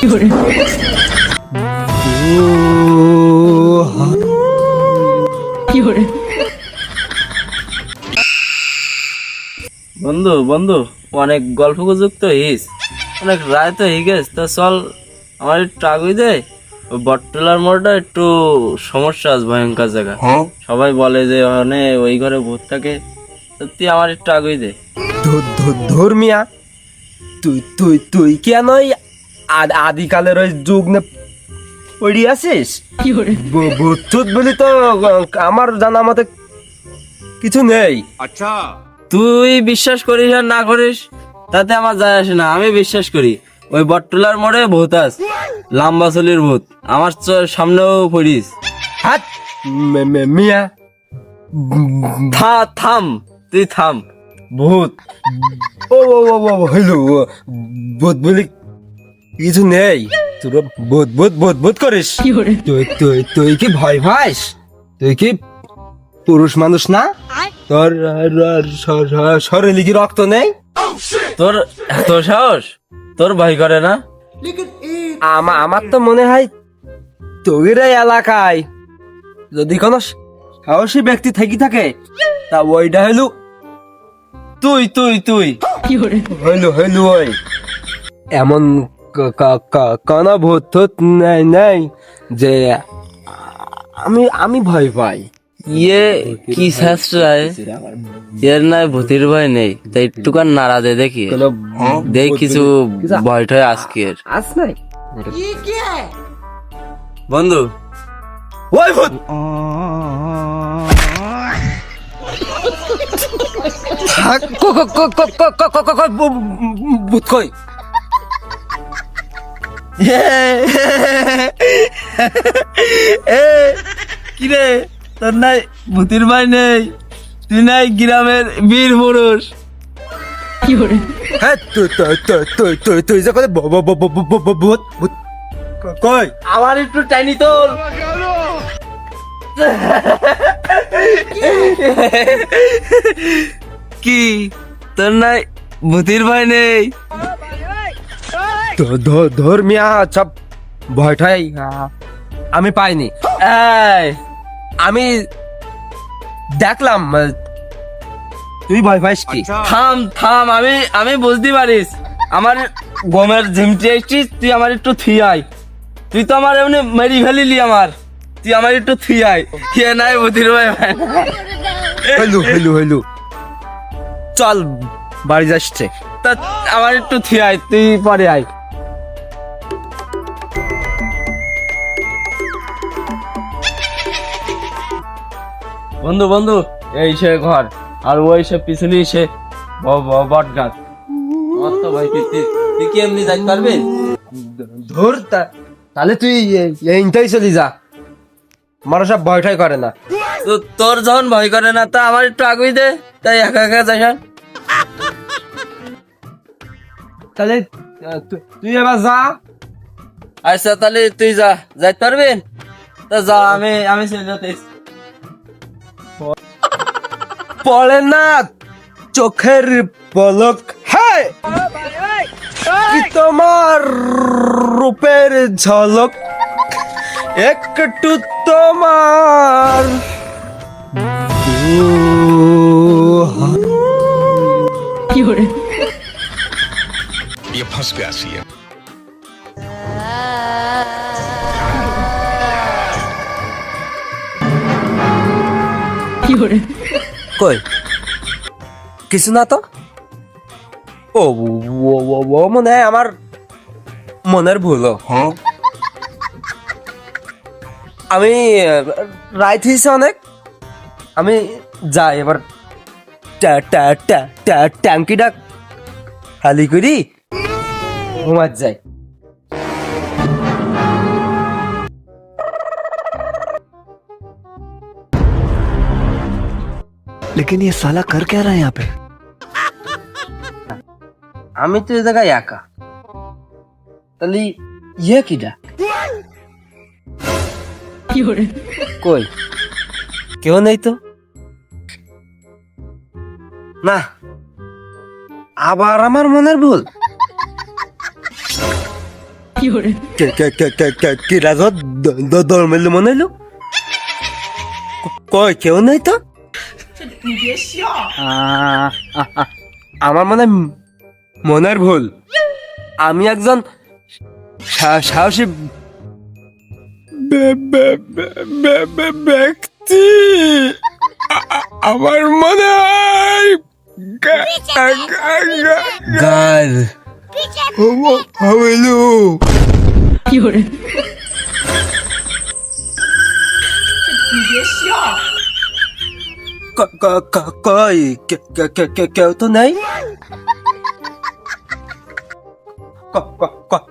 বন্ধু বন্ধু অনেক গল্প গুজব তো হিস, অনেক রায় তো হয়ে গেছে, তা চল আমার একটু আগুই দে। ওই বটতলার মোড়টা একটু সমস্যা আছে, ভয়ঙ্কর জায়গা। সবাই বলে যে ওই ঘরে ভূত থাকে, সত্যি আমার একটু আগুই দে। ধর্মিয়া, তুই তুই তুই কেন ওই আদিকালের ওই যুগ নে পড়ি আছিস? ভূত বলি তো আমার জানা মতে কিছু নেই। আচ্ছা, তুই বিশ্বাস করিস আর না করিস তাতে আমার যায় আসে না, আমি বিশ্বাস করি। ওই বটতলার মোড়ে ভূত আছে, লম্বা চুলের ভূত, আমার সামনেও পড়িস। হাত মিয়া, থাম, তুই থাম। ভূত ও ও ও ও হইলো, ভূত বলি কিছু নেই। তোর ভূত ভূত ভূত ভূত করিস। তুই তুই তুই কি ভয় পাস? তুই কি পুরুষ মানুষ না? তোর শরীরে কি রক্ত নেই? তোর এত সাহস, তোর ভয় করে না? আমার তো মনে হয় তোর এই এলাকায় যদি কোনো সাহসী ব্যক্তি থেকে থাকে তা ওইটা হইলো তুই তুই তুই হইলো হইলো ওই। এমন কোন ভূত টুত নাই যে আমি ভয় পাই। ইয়ে কি শাস্ত্রায় এর নাই ভূতির ভয় নেই, তাই একটুখান নাড়া দে দেখি, দেখ কিছু ভয় টয় আজকের আস নাই বন্ধু। ওই ভূত ভূত কই? কিরে, তোর নাই ভূতির ভয় নেই? তুই নাই গ্রামের বীর পুরুষ? হ্যাঁ তুই যে করে ভূত ভূত কই? আমার একটু টাইনি তোল। কি তোর নাই ভূতির ভয় নেই? ধর্মিয়া সব ভয়টাই আমি পাইনি। এই আমি দেখলাম তুই ভয় পাইস কি? থাম থাম, আমি বুঝতে পারিস আমার গমের ঝিমটি এসছিস, তুই আমার একটু থিয়াই। তুই তো আমার এমনি মেরি ফেলিলি আমার, তুই আমার একটু থিয়াই। কে নাই ভূতির ভয়? হইলু হইলু হইলু, চল বাড়ি যাচ্ছে। তা আমার একটু থিয়াই, তুই পরে আয়। বন্ধু বন্ধু, এই সে ঘর, আর ওই সে পিছনে সে বট গাছ। আমার তো ভাই তুই কি এমনি যাইতে পারবি? ধর তাহলে তুই এইটাই চলি যা, মানুষ সব ভয়টাই করে না। তো তোর যখন ভয় করে না, তা আমার একটু আগুই দে, তাই একা একা যাই। তাহলে তুই এবার যা। আচ্ছা তাহলে তুই যা, যাইতে পারবি? তা যা, আমি চলে যেতে। পড়ে না চোখের পলক, হ্যাঁ কি তোমার রূপের ঝলক, একটু তোমার ये फंस गया सी है। কই কিছু না তো। ও মনে হয় আমার মনের ভুল। আমি রাইট হয়েছে অনেক, আমি যাই এবার ট্যাঙ্কিটা খালি করি ঘুমার যাই। लेकिन ये साला कर क्या रहा है यहाँ पे? আমি তো এই জায়গায় একা, তাহলে ইয়ে কিটা? কই কেউ নেই তো? না, আবার আমার মনের ভুল। কি রাজত দর মেলে মনে হইলো কয় কেউ নাই তো আমার মনের ভুল আমি একজন সাহসী ব্যক্তি আমার মনে হয় গাল হইলো কই কেউ তো নাই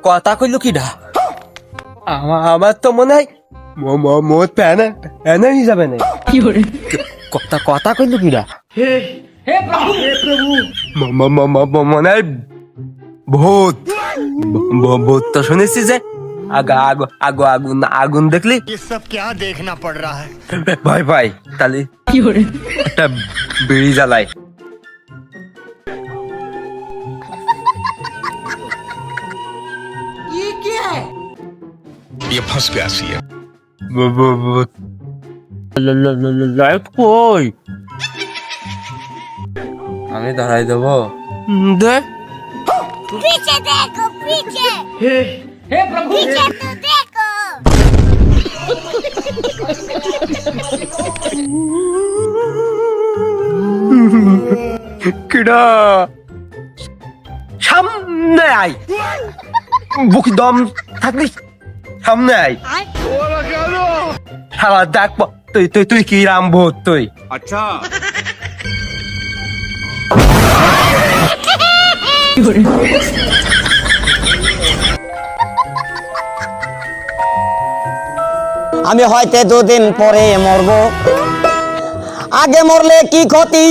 কথা কইলো কি ডা আমার তো মনে হয় মোট প্যানে প্যানে যাবে না কথা কইলো কি ডা মনে হয় ভূত ভূত তো শুনেছি যে আগুন দেখলি ये सब क्या देखना पड़ रहा है? ভাই ভাই তাহলে একটা বিড়ি জ্বালাই ये फंस गया सीएम। লাইট কই আমি ধরাই দেবো। দে पीछे देखो पीछे हे प्रभु पीछे तो देखो কিডা সামনে আয় বুক দম থাকলি সামনে আয় শালা দেখ তুই তুই তুই কি রাম ভূত তুই আমি হয়তো দুদিন পরে মরবো, আগে মরলে কি ক্ষতি।